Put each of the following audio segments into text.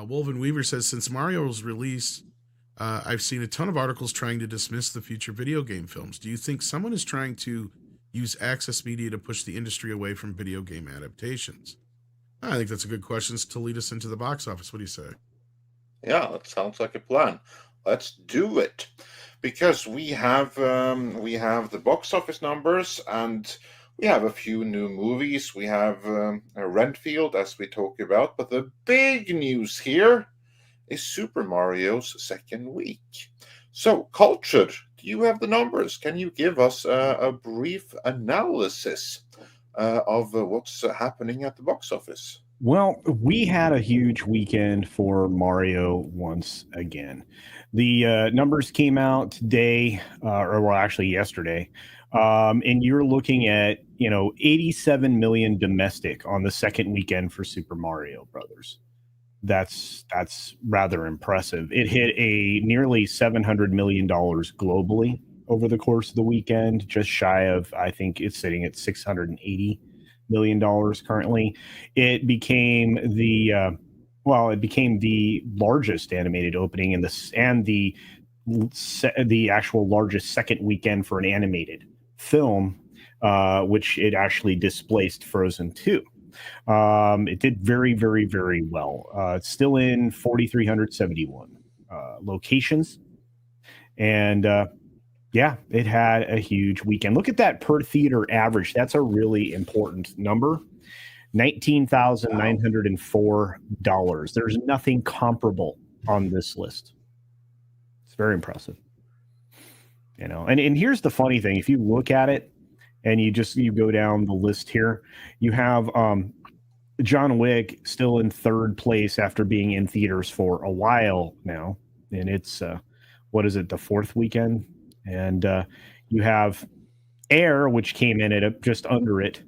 Wolven Weaver says, since Mario was released, I've seen a ton of articles trying to dismiss the future video game films. Do you think someone is trying to use access media to push the industry away from video game adaptations? I think that's a good question to lead us into the box office. What do you say? Yeah, that sounds like a plan. Let's do it, because we have the box office numbers, and we have a few new movies. We have Renfield, as we talk about, but the big news here is Super Mario's second week. So, Cultured, do you have the numbers? Can you give us a brief analysis of what's happening at the box office? Well, we had a huge weekend for Mario once again. The numbers came out today, or well, actually yesterday, and you're looking at 87 million domestic on the second weekend for Super Mario Brothers. That's rather impressive. It hit a nearly $700 million globally over the course of the weekend, just shy of, I think it's sitting at $680 million currently. It became the largest animated opening and the actual largest second weekend for an animated film, which it actually displaced Frozen 2. It did very, very, very well. It's still in 4,371 locations. And it had a huge weekend. Look at that per theater average. That's a really important number. $19,904. There's nothing comparable on this list. It's very impressive. And here's the funny thing. If you look at it, and you go down the list here, you have John Wick still in third place after being in theaters for a while now. And it's, the fourth weekend? And you have Air, which came in at just under it,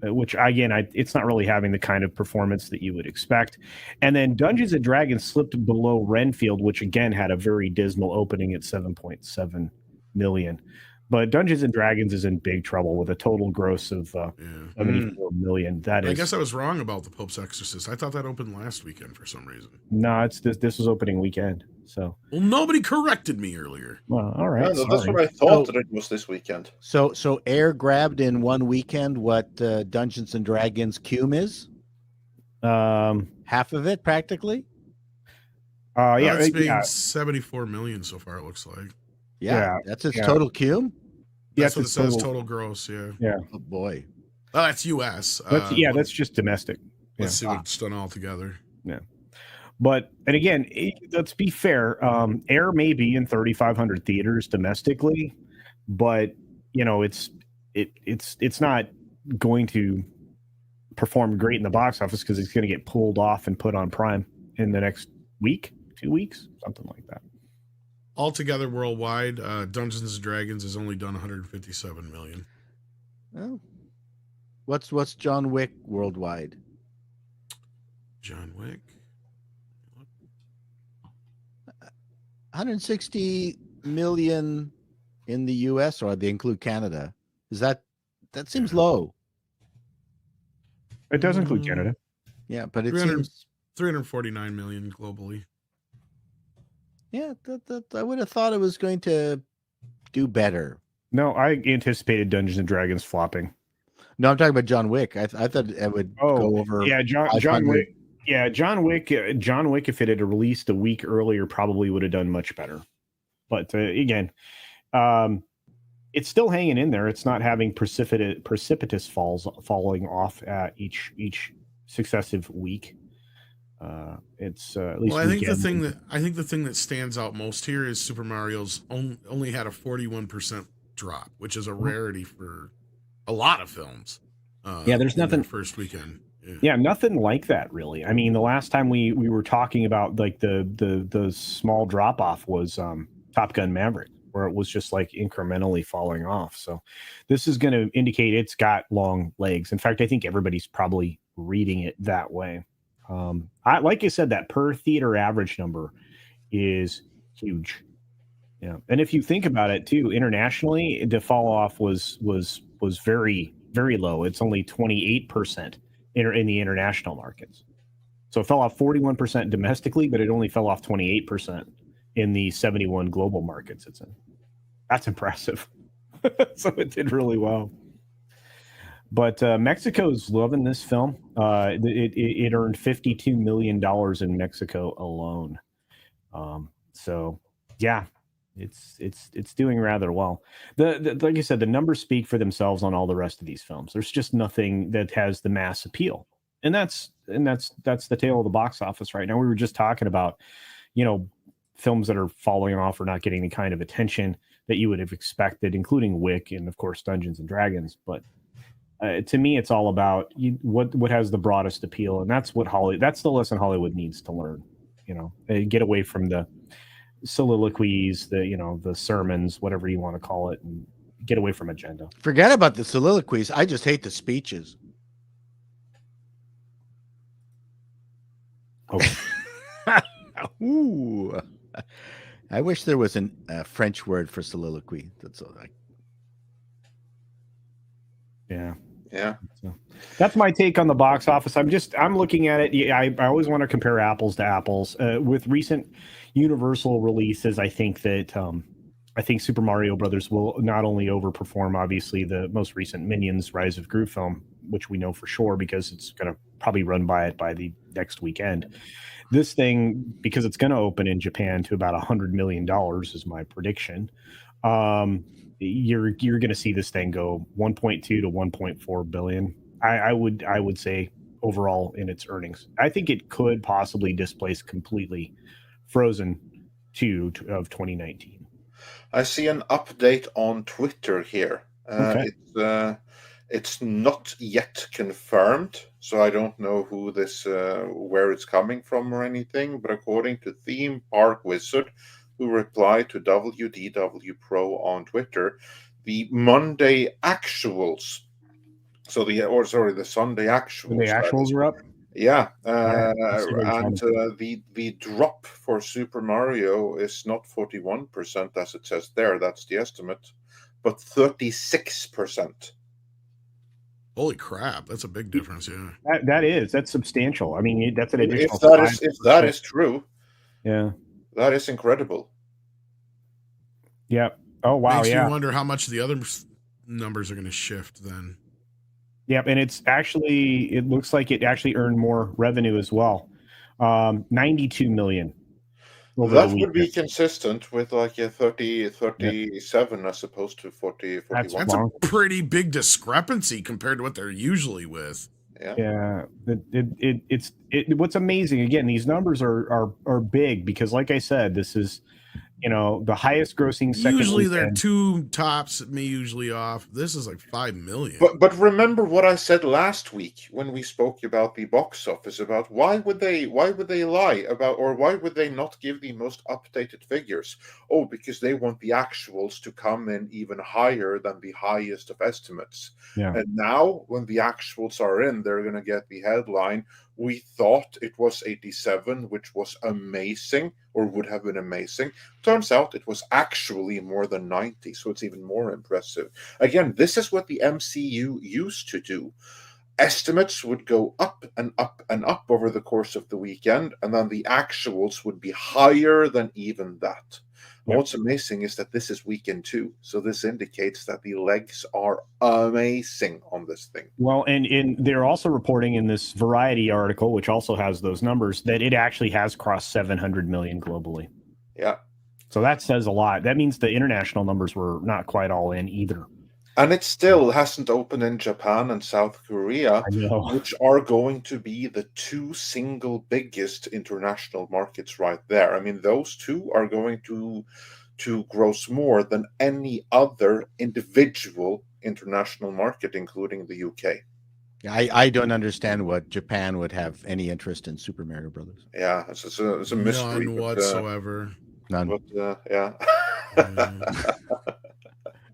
which, again, it's not really having the kind of performance that you would expect. And then Dungeons & Dragons slipped below Renfield, which, again, had a very dismal opening at 7.7 million. But Dungeons & Dragons is in big trouble with a total gross of 74 million. I guess I was wrong about The Pope's Exorcist. I thought that opened last weekend for some reason. No, this was opening weekend. So nobody corrected me earlier. Well, all right. Yeah, that's what I thought that it was this weekend. So Air grabbed in one weekend what Dungeons & Dragons Cume is? Half of it, practically? It's made 74 million so far, it looks like. Yeah, that's its total Cume? That's what it says, total gross, yeah. Oh, boy. Oh, that's U.S. That's just domestic. Let's see what's done all together. Yeah. But, and again, let's be fair. Air may be in 3,500 theaters domestically, but, it's not going to perform great in the box office because it's going to get pulled off and put on Prime in the next week, 2 weeks, something like that. Altogether worldwide, Dungeons & Dragons has only done 157 million. Oh. What's John Wick worldwide? John Wick? 160 million in the U.S., or they include Canada? That seems low. It does include Canada. Yeah, but it seems 349 million globally. Yeah, I would have thought it was going to do better. No, I anticipated Dungeons & Dragons flopping. No, I'm talking about John Wick. I thought it would go over. Yeah, John Wick. Yeah, John Wick. If it had released a week earlier, probably would have done much better. But again, it's still hanging in there. It's not having precipitous falling off at each successive week. It's at least. Well, I think the thing that stands out most here is Super Mario's only had a 41% drop, which is a rarity for a lot of films. There's nothing first weekend. Yeah, nothing like that really. I mean, the last time we were talking about like the small drop off was Top Gun Maverick, where it was just like incrementally falling off. So this is going to indicate it's got long legs. In fact, I think everybody's probably reading it that way. Like I said, that per theater average number is huge. Yeah, and if you think about it too, internationally, the fall off was very, very low. It's only 28% in the international markets. So it fell off 41% domestically, but it only fell off 28% in the 71 global markets it's in. That's impressive. So it did really well. But Mexico's loving this film. It earned $52 million in Mexico alone. So yeah, it's doing rather well. Like I said, the numbers speak for themselves on all the rest of these films. There's just nothing that has the mass appeal, and that's the tale of the box office right now. We were just talking about, films that are falling off or not getting the kind of attention that you would have expected, including Wick and of course Dungeons and Dragons. But to me, it's all about what has the broadest appeal, and that's that's the lesson Hollywood needs to learn. Get away from the soliloquies, the sermons, whatever you want to call it, and get away from agenda. Forget about the soliloquies. I just hate the speeches. Okay. Ooh. I wish there was a French word for soliloquy. That's all. Yeah. Yeah. So that's my take on the box office. I'm looking at it. Yeah, I always want to compare apples to apples. With recent Universal releases, I think Super Mario Brothers will not only overperform, obviously, the most recent Minions Rise of Gru film, which we know for sure because it's going to probably run by the next weekend. This thing, because it's going to open in Japan to about $100 million, is my prediction. You're going to see this thing go 1.2 to 1.4 billion. I would say overall in its earnings. I think it could possibly displace completely Frozen 2 of 2019. I see an update on Twitter here. Okay. It's not yet confirmed, so I don't know who this, where it's coming from or anything. But according to Theme Park Wizard, who replied to WDW Pro on Twitter, the Monday actuals. So the Sunday actuals. The actuals are up. Yeah, right. the drop for Super Mario is not 41% as it says there. That's the estimate, but 36%. Holy crap, that's a big difference. Yeah, that's substantial. I mean, that's an additional. If that is true, yeah, that is incredible. Yeah. Oh wow. Makes yeah. you wonder how much the other numbers are going to shift then. Yep, and it looks like it actually earned more revenue as well. 92 million. That would be consistent with like a 37 as opposed to 41. That's a pretty big discrepancy compared to what they're usually with. Yeah. What's amazing, again, these numbers are big because, like I said, this is the highest grossing second usually weekend. They're two tops me usually off. This is like 5 million. But remember what I said last week when we spoke about the box office, about why would they lie about, or why would they not give the most updated figures? Oh, because they want the actuals to come in even higher than the highest of estimates. Yeah. And now when the actuals are in, they're going to get the headline, "We thought it was 87, which was amazing, or would have been amazing. Turns out it was actually more than 90, so it's even more impressive." Again, this is what the MCU used to do. Estimates would go up and up and up over the course of the weekend, and then the actuals would be higher than even that. Yep. What's amazing is that this is weekend 2, so this indicates that the legs are amazing on this thing. Well, and they're also reporting in this Variety article, which also has those numbers, that it actually has crossed 700 million globally. Yeah. So that says a lot. That means the international numbers were not quite all in either. And it still hasn't opened in Japan and South Korea, which are going to be the two single biggest international markets right there. I mean, those two are going to gross more than any other individual international market, including the UK. I don't understand what Japan would have any interest in Super Mario Brothers. Yeah, it's a mystery. None whatsoever. None. But, yeah.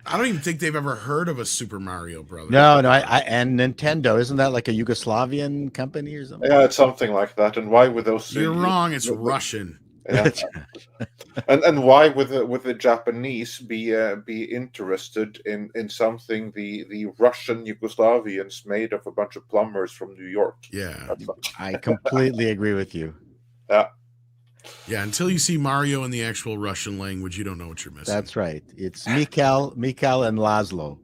I don't even think they've ever heard of a Super Mario Brothers. No, and Nintendo, isn't that like a Yugoslavian company or something? Yeah, it's something like that. And why would those? You're wrong. It's Russian. Yeah. And why would the Japanese be interested in something the Russian Yugoslavians made of a bunch of plumbers from New York? Yeah. I completely agree with you. Yeah. Yeah, until you see Mario in the actual Russian language, you don't know what you're missing. That's right. It's Mikhail and Laszlo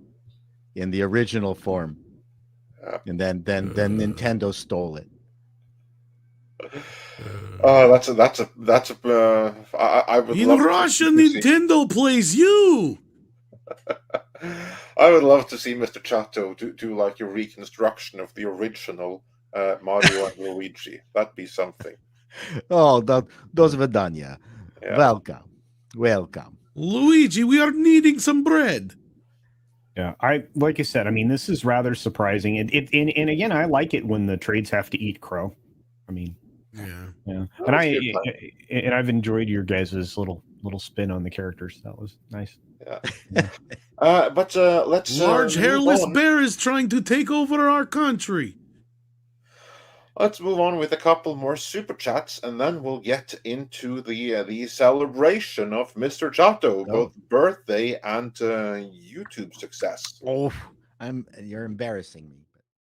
in the original form. And then Nintendo stole it. That's a. I would In love Russia, to see, Nintendo plays you. I would love to see Mr. Chato do like a reconstruction of the original Mario and Luigi. That'd be something. Oh, those Vidania. Yeah. Welcome. Luigi, we are needing some bread. Yeah, like I said, I mean, this is rather surprising. And again, I like it when the trades have to eat crow. I mean, yeah. And I've enjoyed your guys' little spin on the characters. That was nice. Yeah. But let's Large move hairless on. bear is trying to take over our country. Let's move on with a couple more super chats, and then we'll get into the celebration of Mr. Chato, both birthday and YouTube success. Oh, you're embarrassing me.